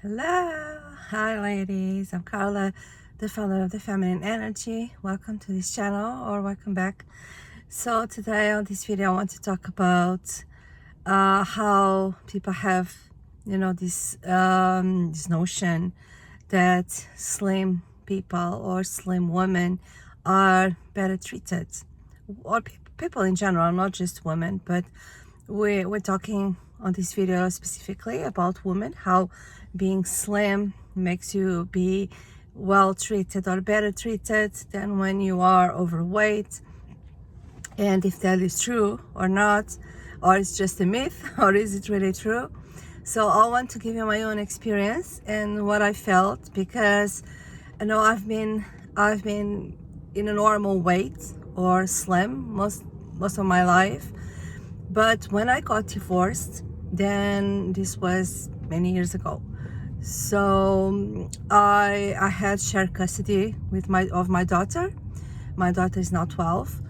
Hello, hi ladies. I'm Carla, the founder of the Feminine Energy. Welcome to this channel, or welcome back. So today on this video, I want to talk about how people have, this notion that slim people or slim women are better treated, or people in general, not just women, but we're talking on this video specifically about women, how being slim makes you be well treated or better treated than when you are overweight, and if that is true or not, or it's just a myth, or is it really true. So I want to give you my own experience and what I felt, because I've been in a normal weight or slim most of my life. But when I got divorced, then this was many years ago. So I had shared custody with my daughter. My daughter is now 12,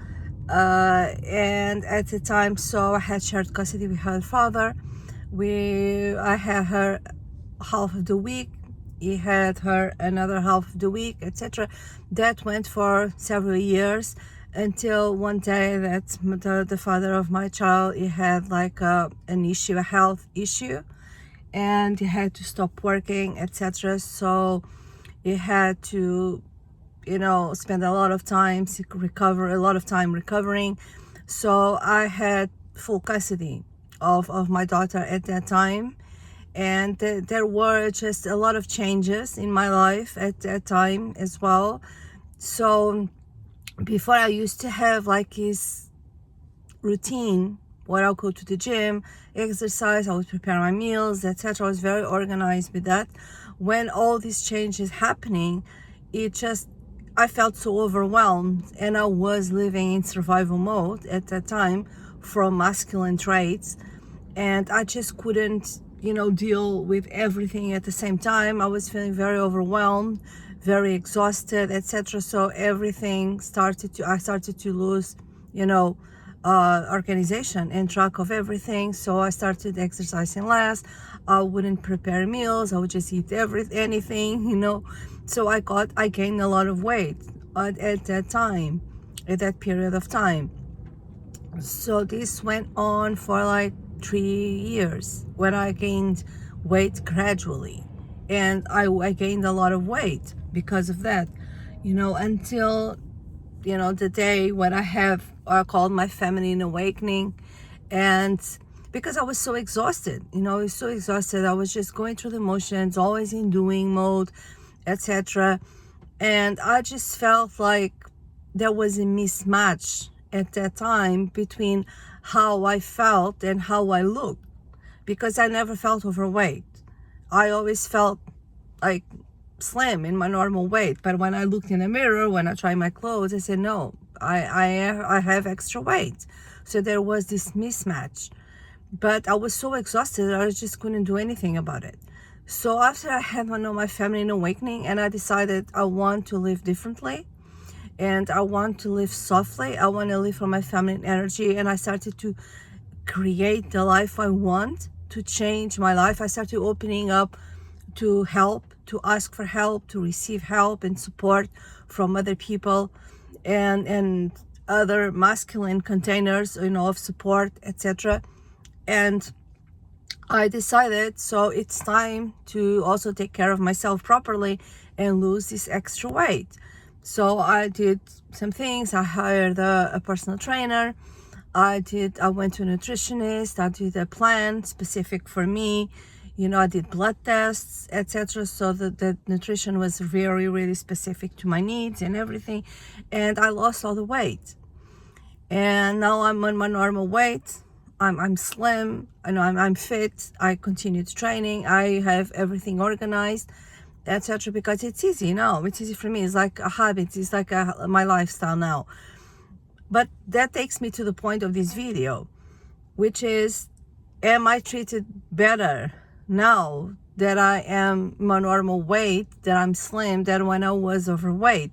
and at the time, so I had shared custody with her father. I had her half of the week. He had her another half of the week, etc. That went for several years, until one day that the father of my child, he had like a health issue, and he had to stop working, etc. So he had to spend a lot of time recovering. So I had full custody of my daughter at that time, and there were just a lot of changes in my life at that time as well. So before, I used to have like his routine where I'll go to the gym, exercise, I would prepare my meals, etc. I was very organized with that. When all these changes happening, I felt so overwhelmed, and I was living in survival mode at that time from masculine traits, and I just couldn't deal with everything at the same time. I was feeling very overwhelmed, very exhausted, etc. So I started to lose organization and track of everything. So I started exercising less. I wouldn't prepare meals, I would just eat anything. So I gained a lot of weight at that period of time. So this went on for like 3 years, when I gained weight gradually, and I gained a lot of weight because of that, until the day when I called my feminine awakening. And because I was so exhausted, I was just going through the motions, always in doing mode, etc. And I just felt like there was a mismatch at that time between how I felt and how I looked, because I never felt overweight. I always felt like slim in my normal weight. But when I looked in the mirror, when I tried my clothes, I said, no, I have extra weight. So there was this mismatch. But I was so exhausted, I just couldn't do anything about it. So after I had my feminine awakening, and I decided I want to live differently, and I want to live softly, I want to live from my feminine energy, and I started to create the life I want, to change my life. I started opening up to help, to ask for help, to receive help and support from other people, and other masculine containers, of support, etc. And I decided, so it's time to also take care of myself properly and lose this extra weight. So I did some things. I hired a personal trainer. I went to a nutritionist. I did a plan specific for me. I did blood tests, etc. So the nutrition was very, really specific to my needs and everything. And I lost all the weight. And now I'm on my normal weight. I'm slim. I'm fit. I continued training. I have everything organized, etc. Because it's easy now. It's easy for me. It's like a habit. It's like my lifestyle now. But that takes me to the point of this video, which is, am I treated better now that I am my normal weight, that I'm slim, than when I was overweight?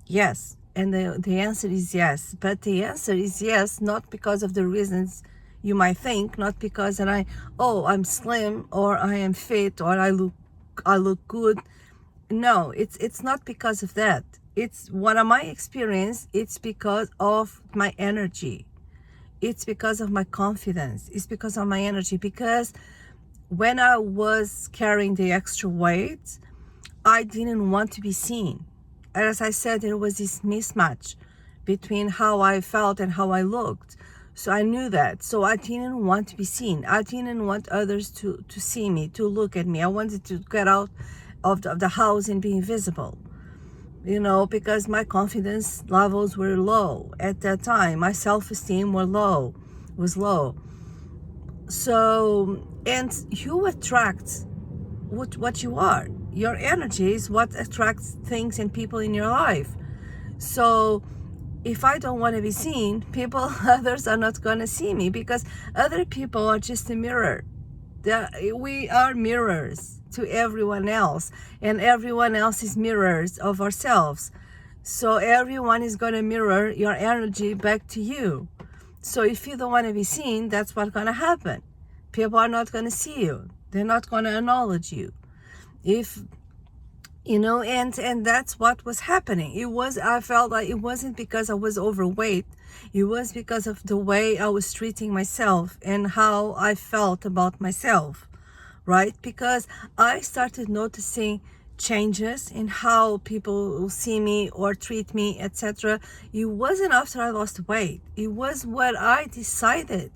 Yes. And the answer is yes. But the answer is yes, not because of the reasons you might think, not because I'm slim, or I am fit, or I look I look good. No, it's not because of that. It's what am I experience? It's because of my energy. It's because of my confidence. It's because of my energy. Because when I was carrying the extra weight, I didn't want to be seen. As I said, there was this mismatch between how I felt and how I looked. So I knew that. So I didn't want to be seen. I didn't want others to see me, to look at me. I wanted to get out of the house and be invisible, because my confidence levels were low at that time. My self-esteem was low. So, and you attract what you are. Your energy is what attracts things and people in your life. So if I don't want to be seen, others are not going to see me, because other people are just a mirror. We are mirrors to everyone else, and everyone else is mirrors of ourselves. So everyone is going to mirror your energy back to you. So if you don't want to be seen, that's what's going to happen. People are not going to see you. They're not going to acknowledge you. And that's what was happening. I felt like it wasn't because I was overweight. It was because of the way I was treating myself and how I felt about myself, right? Because I started noticing changes in how people see me or treat me, etc. It wasn't after I lost weight. It was what I decided.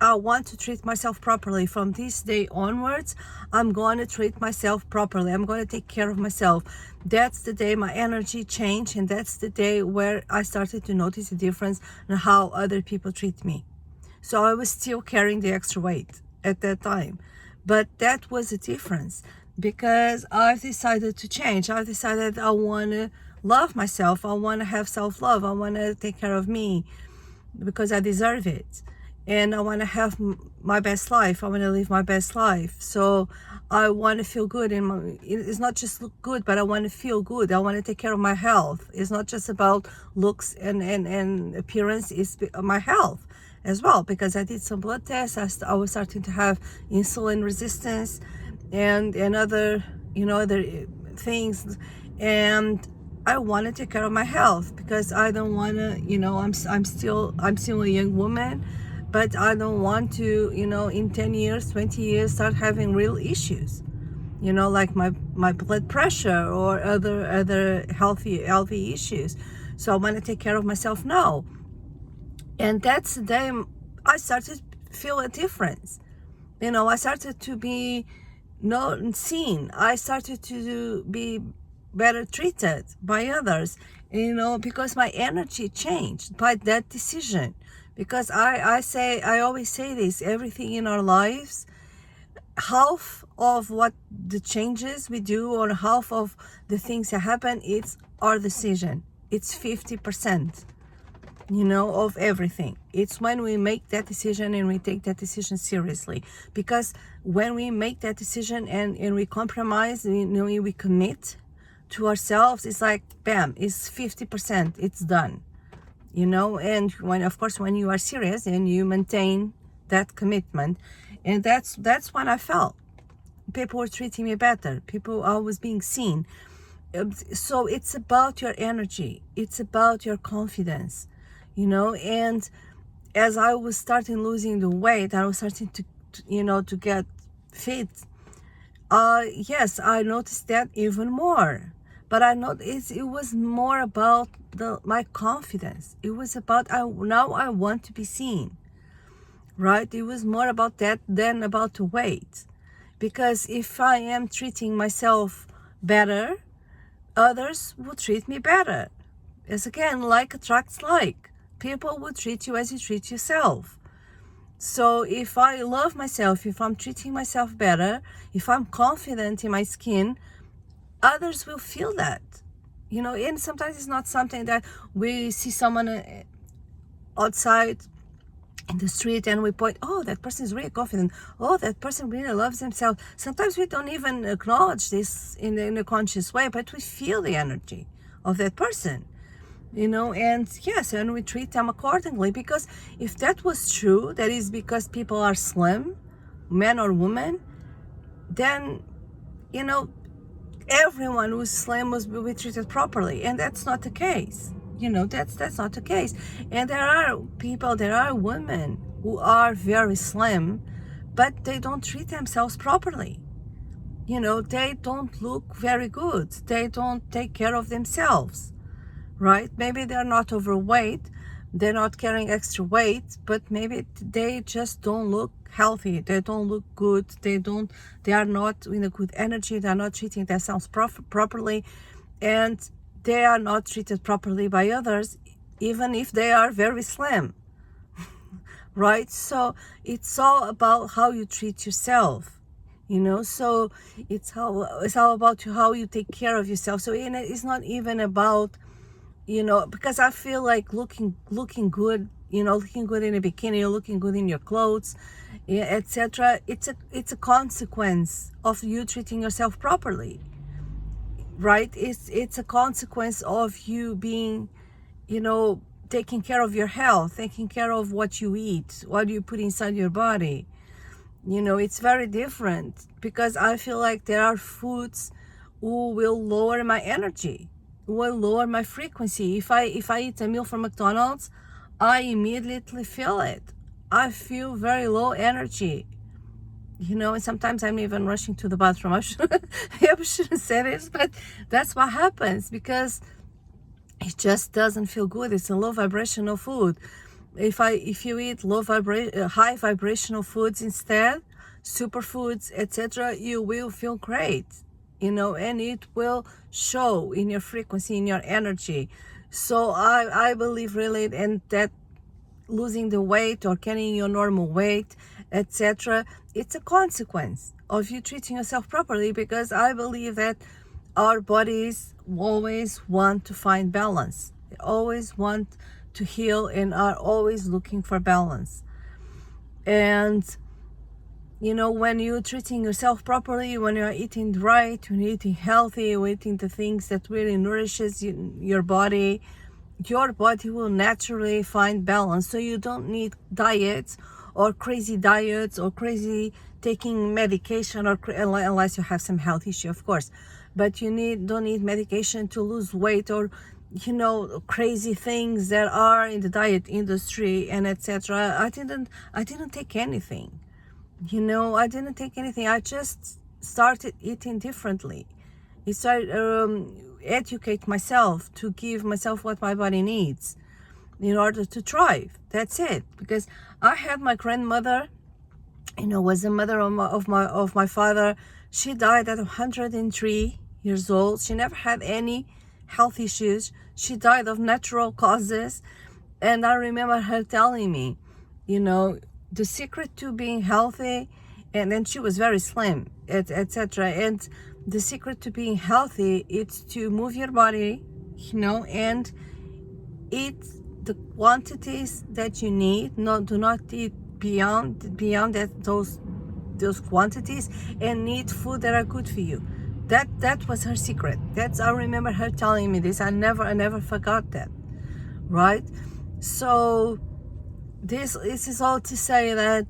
I want to treat myself properly. From this day onwards, I'm going to treat myself properly. I'm going to take care of myself. That's the day my energy changed, and that's the day where I started to notice a difference in how other people treat me. So I was still carrying the extra weight at that time, but that was a difference, because I've decided to change. I've decided I want to love myself. I want to have self-love. I want to take care of me because I deserve it. And I want to have my best life. I want to live my best life. So I want to feel good. It's not just look good, but I want to feel good. I want to take care of my health. It's not just about looks and appearance. It's my health as well, because I did some blood tests. I was starting to have insulin resistance and other things. And I want to take care of my health, because I don't want to, I'm still a young woman. But I don't want to, in 10 years, 20 years, start having real issues, like my blood pressure or other healthy issues. So I want to take care of myself now. And that's the day I started to feel a difference. I started to be not seen. I started to be better treated by others, because my energy changed by that decision. Because I always say this, everything in our lives, half of what the changes we do or half of the things that happen, it's our decision. It's 50%, of everything. It's when we make that decision and we take that decision seriously. Because when we make that decision and we compromise, we commit to ourselves, it's like, bam, it's 50%, it's done. And when you are serious and you maintain that commitment, and that's when I felt people were treating me better. I was being seen. So it's about your energy. It's about your confidence, and as I was starting losing the weight, I was starting to get fit. Yes, I noticed that even more. But I know it was more about my confidence. It was about now I want to be seen, right? It was more about that than about the weight. Because if I am treating myself better, others will treat me better. As again, like attracts like. People will treat you as you treat yourself. So if I love myself, if I'm treating myself better, if I'm confident in my skin, others will feel that, and sometimes it's not something that we see someone outside in the street and we point, oh, that person is really confident. Oh, that person really loves himself. Sometimes we don't even acknowledge this in a conscious way, but we feel the energy of that person, and yes, and we treat them accordingly. Because if that was true, that is because people are slim, men or women, then you know, everyone who's slim will be treated properly, and that's not the case. You know, that's not the case. And there are women who are very slim, but they don't treat themselves properly. You know, they don't look very good. They don't take care of themselves, right? Maybe they're not overweight, they're not carrying extra weight, but maybe they just don't look healthy. They don't look good. They are not in a good energy. They're not treating themselves properly, and they are not treated properly by others, even if they are very slim, right? So it's all about how you treat yourself, you know. So it's all about how you take care of yourself. So it's not even about, you know, because I feel like looking good, you know, looking good in a bikini, looking good in your clothes, yeah, etc. It's a consequence of you treating yourself properly, right? It's a consequence of you being, you know, taking care of your health, taking care of what you eat, what you put inside your body. You know, it's very different, because I feel like there are foods who will lower my energy, will lower my frequency. If I eat a meal from McDonald's, I immediately feel it. I feel very low energy, you know, and sometimes I'm even rushing to the bathroom. I shouldn't say this, but that's what happens, because it just doesn't feel good. It's a low vibrational food. If you eat high vibrational foods instead, superfoods, etc., you will feel great, you know, and it will show in your frequency, in your energy. So I believe really in that, losing the weight or carrying your normal weight, etc., it's a consequence of you treating yourself properly, because I believe that our bodies always want to find balance. They always want to heal and are always looking for balance. And you know, when you're treating yourself properly, when you're eating right, when you're eating healthy, you're eating the things that really nourishes your body will naturally find balance. So you don't need diets or crazy taking medication, or unless you have some health issue, of course. But you don't need medication to lose weight, or, you know, crazy things that are in the diet industry and etc. I didn't take anything. You know, I didn't take anything. I just started eating differently. I started educate myself, to give myself what my body needs in order to thrive. That's it. Because I had my grandmother, you know, was the mother of my father. She died at 103 years old. She never had any health issues. She died of natural causes. And I remember her telling me, you know, the secret to being healthy, and then she was very slim, etc. And the secret to being healthy is to move your body, you know, and eat the quantities that you need. Do not eat beyond those quantities, and eat food that are good for you. That was her secret. I remember her telling me this. I never forgot that, right? So this is all to say that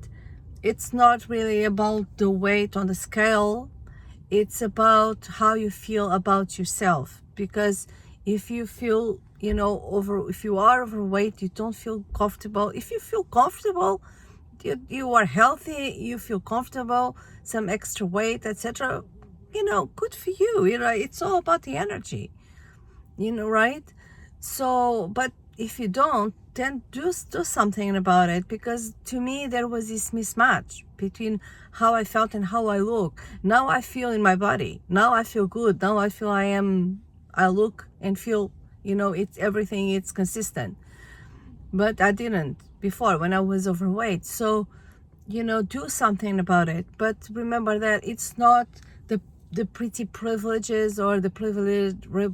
it's not really about the weight on the scale. It's about how you feel about yourself. Because if you feel, you know, if you are overweight, you don't feel comfortable. If you feel comfortable, you are healthy, you feel comfortable, some extra weight, etc., you know, good for you. You know, it's all about the energy, you know, right? So, but if you don't, then do something about it. Because to me, there was this mismatch between how I felt and how I look. Now I feel in my body. Now I feel good. Now I feel I look and feel, you know, it's consistent. But I didn't before, when I was overweight. So, you know, do something about it. But remember that it's not the pretty privileges or the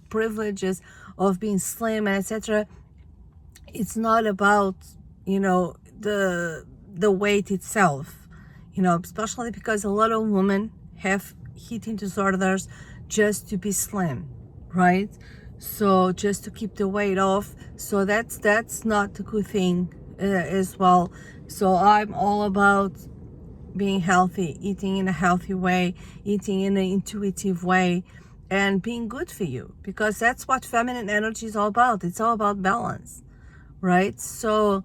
privileges of being slim, etc. It's not about, you know, the weight itself, you know, especially because a lot of women have eating disorders just to be slim, right? So just to keep the weight off. So that's not a good thing as well. So I'm all about being healthy, eating in a healthy way, eating in an intuitive way, and being good for you, because that's what feminine energy is all about. It's all about balance, right? So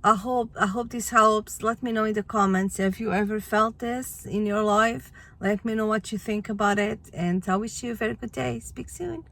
I hope this helps. Let me know in the comments if you ever felt this in your life. Let me know what you think about it, and I wish you a very good day. Speak soon.